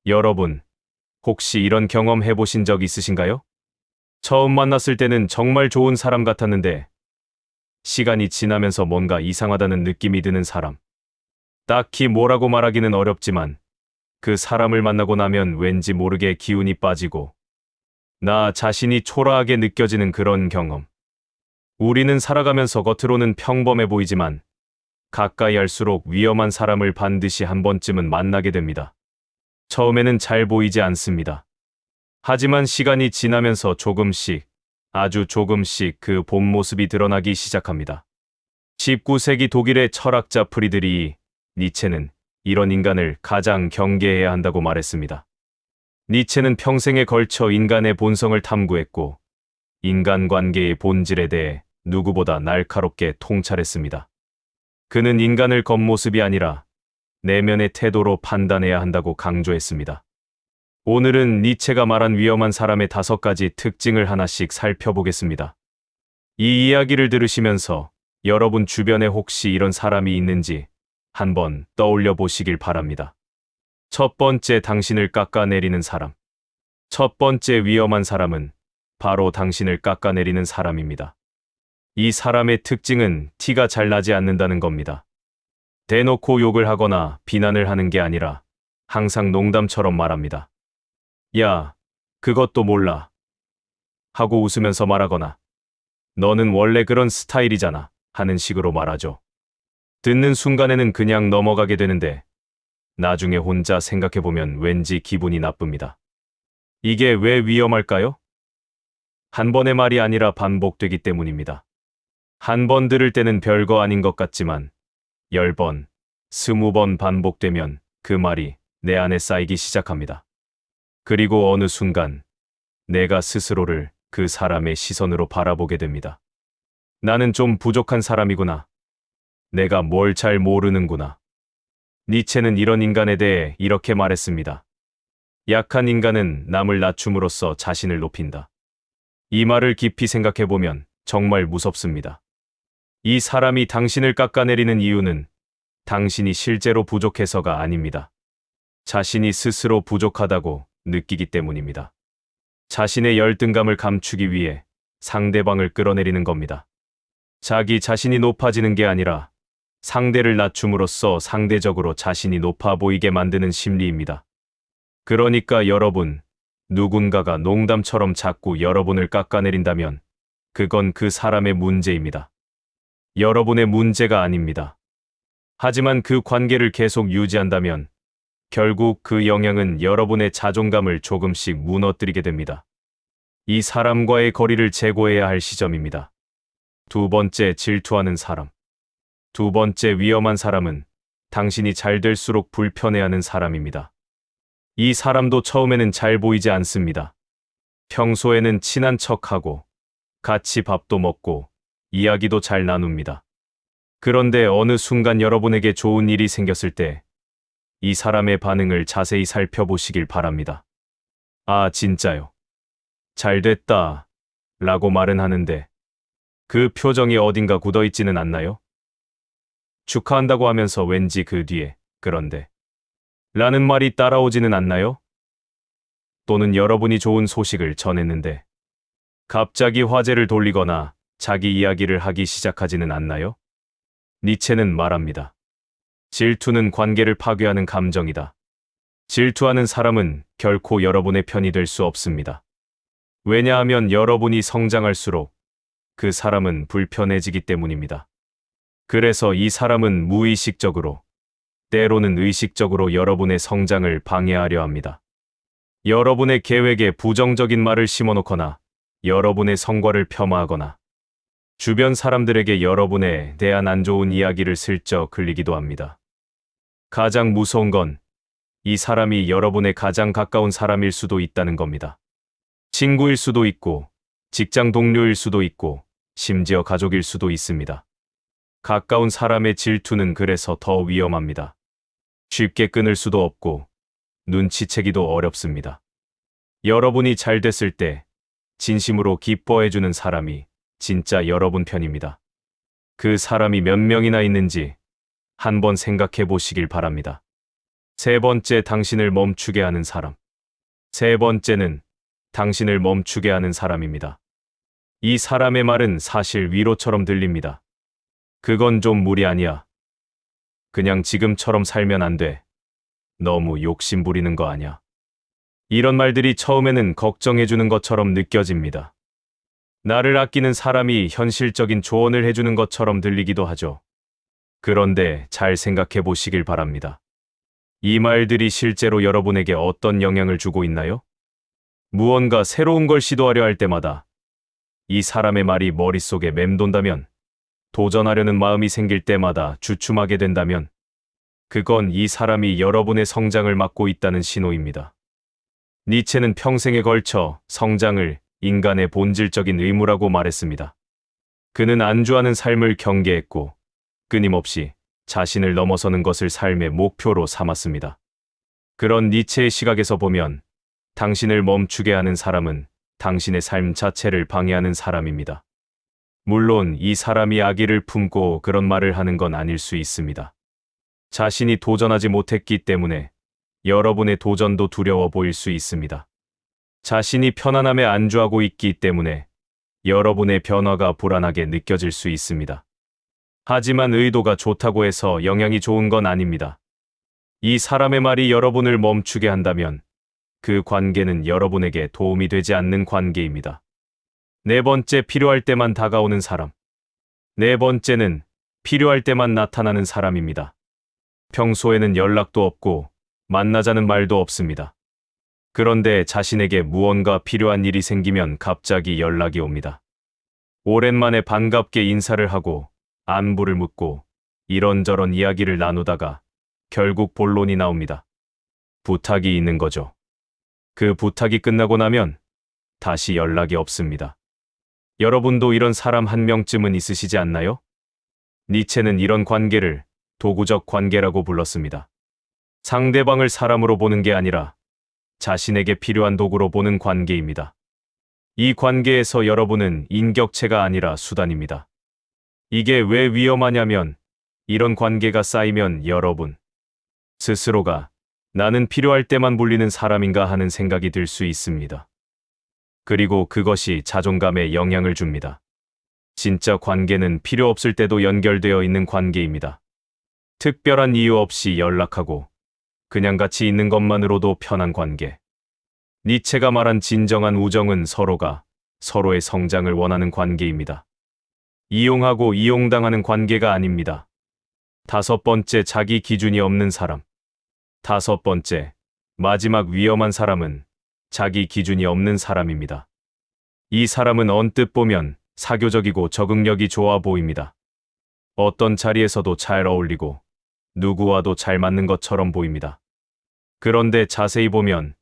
여러분, 혹시 이런 경험 해보신 적 있으신가요? 처음 만났을 때는 정말 좋은 사람 같았는데, 시간이 지나면서 뭔가 이상하다는 느낌이 드는 사람. 딱히 뭐라고 말하기는 어렵지만, 그 사람을 만나고 나면 왠지 모르게 기운이 빠지고, 나 자신이 초라하게 느껴지는 그런 경험. 우리는 살아가면서 겉으로는 평범해 보이지만, 가까이 할수록 위험한 사람을 반드시 한 번쯤은 만나게 됩니다. 처음에는 잘 보이지 않습니다. 하지만 시간이 지나면서 조금씩, 아주 조금씩 그 본 모습이 드러나기 시작합니다. 19세기 독일의 철학자 프리드리히 니체는 이런 인간을 가장 경계해야 한다고 말했습니다. 니체는 평생에 걸쳐 인간의 본성을 탐구했고, 인간관계의 본질에 대해 누구보다 날카롭게 통찰했습니다. 그는 인간을 겉모습이 아니라 내면의 태도로 판단해야 한다고 강조했습니다. 오늘은 니체가 말한 위험한 사람의 5가지 특징을 하나씩 살펴보겠습니다. 이 이야기를 들으시면서 여러분 주변에 혹시 이런 사람이 있는지 한번 떠올려 보시길 바랍니다. 첫 번째, 당신을 깎아내리는 사람. 첫 번째 위험한 사람은 바로 당신을 깎아내리는 사람입니다. 이 사람의 특징은 티가 잘 나지 않는다는 겁니다. 대놓고 욕을 하거나 비난을 하는 게 아니라 항상 농담처럼 말합니다. 야, 그것도 몰라. 하고 웃으면서 말하거나 너는 원래 그런 스타일이잖아 하는 식으로 말하죠. 듣는 순간에는 그냥 넘어가게 되는데 나중에 혼자 생각해보면 왠지 기분이 나쁩니다. 이게 왜 위험할까요? 한 번의 말이 아니라 반복되기 때문입니다. 한 번 들을 때는 별거 아닌 것 같지만 10번, 20번 반복되면 그 말이 내 안에 쌓이기 시작합니다. 그리고 어느 순간 내가 스스로를 그 사람의 시선으로 바라보게 됩니다. 나는 좀 부족한 사람이구나. 내가 뭘 잘 모르는구나. 니체는 이런 인간에 대해 이렇게 말했습니다. 약한 인간은 남을 낮춤으로써 자신을 높인다. 이 말을 깊이 생각해보면 정말 무섭습니다. 이 사람이 당신을 깎아내리는 이유는 당신이 실제로 부족해서가 아닙니다. 자신이 스스로 부족하다고 느끼기 때문입니다. 자신의 열등감을 감추기 위해 상대방을 끌어내리는 겁니다. 자기 자신이 높아지는 게 아니라 상대를 낮춤으로써 상대적으로 자신이 높아 보이게 만드는 심리입니다. 그러니까 여러분, 누군가가 농담처럼 자꾸 여러분을 깎아내린다면 그건 그 사람의 문제입니다. 여러분의 문제가 아닙니다. 하지만 그 관계를 계속 유지한다면 결국 그 영향은 여러분의 자존감을 조금씩 무너뜨리게 됩니다. 이 사람과의 거리를 제고해야 할 시점입니다. 두 번째, 질투하는 사람. 두 번째 위험한 사람은 당신이 잘 될수록 불편해하는 사람입니다. 이 사람도 처음에는 잘 보이지 않습니다. 평소에는 친한 척하고 같이 밥도 먹고 이야기도 잘 나눕니다. 그런데 어느 순간 여러분에게 좋은 일이 생겼을 때 이 사람의 반응을 자세히 살펴보시길 바랍니다. 아, 진짜요? 잘 됐다. 라고 말은 하는데 그 표정이 어딘가 굳어있지는 않나요? 축하한다고 하면서 왠지 그 뒤에 그런데 라는 말이 따라오지는 않나요? 또는 여러분이 좋은 소식을 전했는데 갑자기 화제를 돌리거나 자기 이야기를 하기 시작하지는 않나요? 니체는 말합니다. 질투는 관계를 파괴하는 감정이다. 질투하는 사람은 결코 여러분의 편이 될 수 없습니다. 왜냐하면 여러분이 성장할수록 그 사람은 불편해지기 때문입니다. 그래서 이 사람은 무의식적으로, 때로는 의식적으로 여러분의 성장을 방해하려 합니다. 여러분의 계획에 부정적인 말을 심어놓거나 여러분의 성과를 폄하하거나 주변 사람들에게 여러분에 대한 안 좋은 이야기를 슬쩍 흘리기도 합니다. 가장 무서운 건 이 사람이 여러분의 가장 가까운 사람일 수도 있다는 겁니다. 친구일 수도 있고, 직장 동료일 수도 있고, 심지어 가족일 수도 있습니다. 가까운 사람의 질투는 그래서 더 위험합니다. 쉽게 끊을 수도 없고, 눈치채기도 어렵습니다. 여러분이 잘 됐을 때, 진심으로 기뻐해주는 사람이 진짜 여러분 편입니다. 그 사람이 몇 명이나 있는지 한번 생각해 보시길 바랍니다. 세 번째, 당신을 멈추게 하는 사람. 세 번째는 당신을 멈추게 하는 사람입니다. 이 사람의 말은 사실 위로처럼 들립니다. 그건 좀 무리 아니야. 그냥 지금처럼 살면 안 돼. 너무 욕심 부리는 거 아냐. 이런 말들이 처음에는 걱정해주는 것처럼 느껴집니다. 나를 아끼는 사람이 현실적인 조언을 해주는 것처럼 들리기도 하죠. 그런데 잘 생각해 보시길 바랍니다. 이 말들이 실제로 여러분에게 어떤 영향을 주고 있나요? 무언가 새로운 걸 시도하려 할 때마다 이 사람의 말이 머릿속에 맴돈다면, 도전하려는 마음이 생길 때마다 주춤하게 된다면, 그건 이 사람이 여러분의 성장을 막고 있다는 신호입니다. 니체는 평생에 걸쳐 성장을 인간의 본질적인 의무라고 말했습니다. 그는 안주하는 삶을 경계했고 끊임없이 자신을 넘어서는 것을 삶의 목표로 삼았습니다. 그런 니체의 시각에서 보면 당신을 멈추게 하는 사람은 당신의 삶 자체를 방해하는 사람입니다. 물론 이 사람이 악의를 품고 그런 말을 하는 건 아닐 수 있습니다. 자신이 도전하지 못했기 때문에 여러분의 도전도 두려워 보일 수 있습니다. 자신이 편안함에 안주하고 있기 때문에 여러분의 변화가 불안하게 느껴질 수 있습니다. 하지만 의도가 좋다고 해서 영향이 좋은 건 아닙니다. 이 사람의 말이 여러분을 멈추게 한다면 그 관계는 여러분에게 도움이 되지 않는 관계입니다. 네 번째, 필요할 때만 다가오는 사람. 네 번째는 필요할 때만 나타나는 사람입니다. 평소에는 연락도 없고 만나자는 말도 없습니다. 그런데 자신에게 무언가 필요한 일이 생기면 갑자기 연락이 옵니다. 오랜만에 반갑게 인사를 하고 안부를 묻고 이런저런 이야기를 나누다가 결국 본론이 나옵니다. 부탁이 있는 거죠. 그 부탁이 끝나고 나면 다시 연락이 없습니다. 여러분도 이런 사람 한 명쯤은 있으시지 않나요? 니체는 이런 관계를 도구적 관계라고 불렀습니다. 상대방을 사람으로 보는 게 아니라 자신에게 필요한 도구로 보는 관계입니다. 이 관계에서 여러분은 인격체가 아니라 수단입니다. 이게 왜 위험하냐면 이런 관계가 쌓이면 여러분 스스로가 나는 필요할 때만 불리는 사람인가 하는 생각이 들 수 있습니다. 그리고 그것이 자존감에 영향을 줍니다. 진짜 관계는 필요 없을 때도 연결되어 있는 관계입니다. 특별한 이유 없이 연락하고 그냥 같이 있는 것만으로도 편한 관계. 니체가 말한 진정한 우정은 서로가 서로의 성장을 원하는 관계입니다. 이용하고 이용당하는 관계가 아닙니다. 다섯 번째, 자기 기준이 없는 사람. 다섯 번째, 마지막 위험한 사람은 자기 기준이 없는 사람입니다. 이 사람은 언뜻 보면 사교적이고 적응력이 좋아 보입니다. 어떤 자리에서도 잘 어울리고 누구와도 잘 맞는 것처럼 보입니다. 그런데 자세히 보면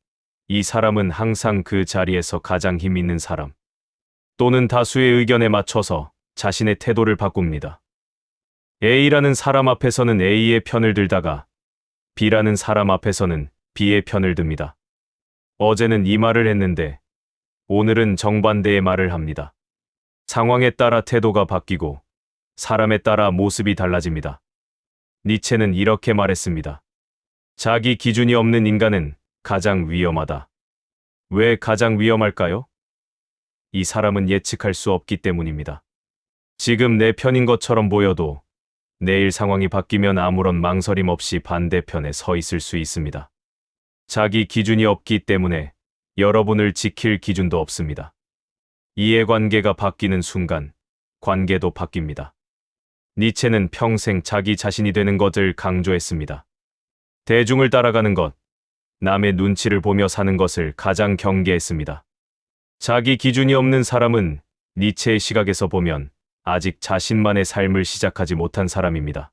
이 사람은 항상 그 자리에서 가장 힘 있는 사람, 또는 다수의 의견에 맞춰서 자신의 태도를 바꿉니다. A라는 사람 앞에서는 A의 편을 들다가 B라는 사람 앞에서는 B의 편을 듭니다. 어제는 이 말을 했는데 오늘은 정반대의 말을 합니다. 상황에 따라 태도가 바뀌고 사람에 따라 모습이 달라집니다. 니체는 이렇게 말했습니다. 자기 기준이 없는 인간은 가장 위험하다. 왜 가장 위험할까요? 이 사람은 예측할 수 없기 때문입니다. 지금 내 편인 것처럼 보여도 내일 상황이 바뀌면 아무런 망설임 없이 반대편에 서 있을 수 있습니다. 자기 기준이 없기 때문에 여러분을 지킬 기준도 없습니다. 이해관계가 바뀌는 순간 관계도 바뀝니다. 니체는 평생 자기 자신이 되는 것을 강조했습니다. 대중을 따라가는 것, 남의 눈치를 보며 사는 것을 가장 경계했습니다. 자기 기준이 없는 사람은 니체의 시각에서 보면 아직 자신만의 삶을 시작하지 못한 사람입니다.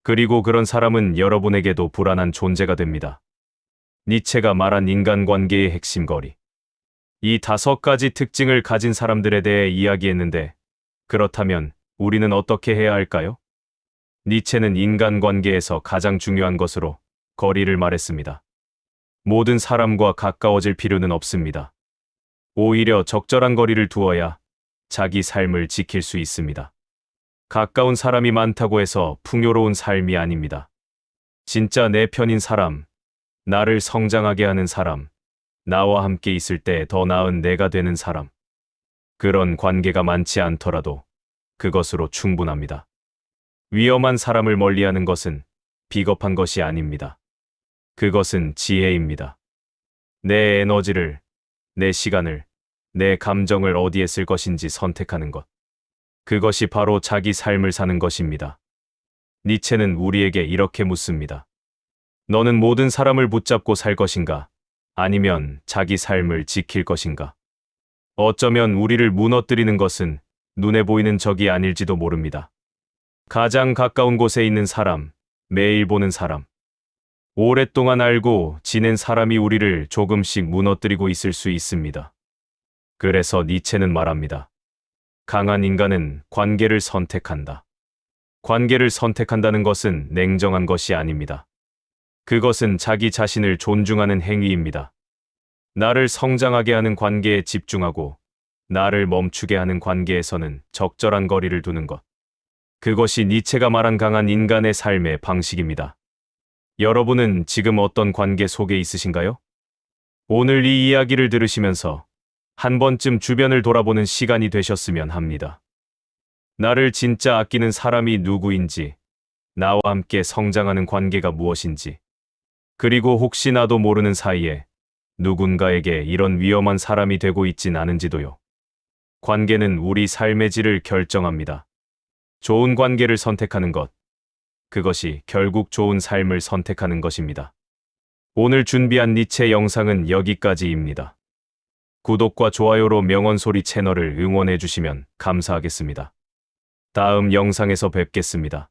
그리고 그런 사람은 여러분에게도 불안한 존재가 됩니다. 니체가 말한 인간관계의 핵심 거리. 이 5가지 특징을 가진 사람들에 대해 이야기했는데 그렇다면 우리는 어떻게 해야 할까요? 니체는 인간관계에서 가장 중요한 것으로 거리를 말했습니다. 모든 사람과 가까워질 필요는 없습니다. 오히려 적절한 거리를 두어야 자기 삶을 지킬 수 있습니다. 가까운 사람이 많다고 해서 풍요로운 삶이 아닙니다. 진짜 내 편인 사람, 나를 성장하게 하는 사람, 나와 함께 있을 때 더 나은 내가 되는 사람. 그런 관계가 많지 않더라도 그것으로 충분합니다. 위험한 사람을 멀리하는 것은 비겁한 것이 아닙니다. 그것은 지혜입니다. 내 에너지를, 내 시간을, 내 감정을 어디에 쓸 것인지 선택하는 것. 그것이 바로 자기 삶을 사는 것입니다. 니체는 우리에게 이렇게 묻습니다. 너는 모든 사람을 붙잡고 살 것인가? 아니면 자기 삶을 지킬 것인가? 어쩌면 우리를 무너뜨리는 것은 눈에 보이는 적이 아닐지도 모릅니다. 가장 가까운 곳에 있는 사람, 매일 보는 사람. 오랫동안 알고 지낸 사람이 우리를 조금씩 무너뜨리고 있을 수 있습니다. 그래서 니체는 말합니다. 강한 인간은 관계를 선택한다. 관계를 선택한다는 것은 냉정한 것이 아닙니다. 그것은 자기 자신을 존중하는 행위입니다. 나를 성장하게 하는 관계에 집중하고 나를 멈추게 하는 관계에서는 적절한 거리를 두는 것. 그것이 니체가 말한 강한 인간의 삶의 방식입니다. 여러분은 지금 어떤 관계 속에 있으신가요? 오늘 이 이야기를 들으시면서 한 번쯤 주변을 돌아보는 시간이 되셨으면 합니다. 나를 진짜 아끼는 사람이 누구인지, 나와 함께 성장하는 관계가 무엇인지, 그리고 혹시 나도 모르는 사이에 누군가에게 이런 위험한 사람이 되고 있진 않은지도요. 관계는 우리 삶의 질을 결정합니다. 좋은 관계를 선택하는 것, 그것이 결국 좋은 삶을 선택하는 것입니다. 오늘 준비한 니체 영상은 여기까지입니다. 구독과 좋아요로 명언소리 채널을 응원해 주시면 감사하겠습니다. 다음 영상에서 뵙겠습니다.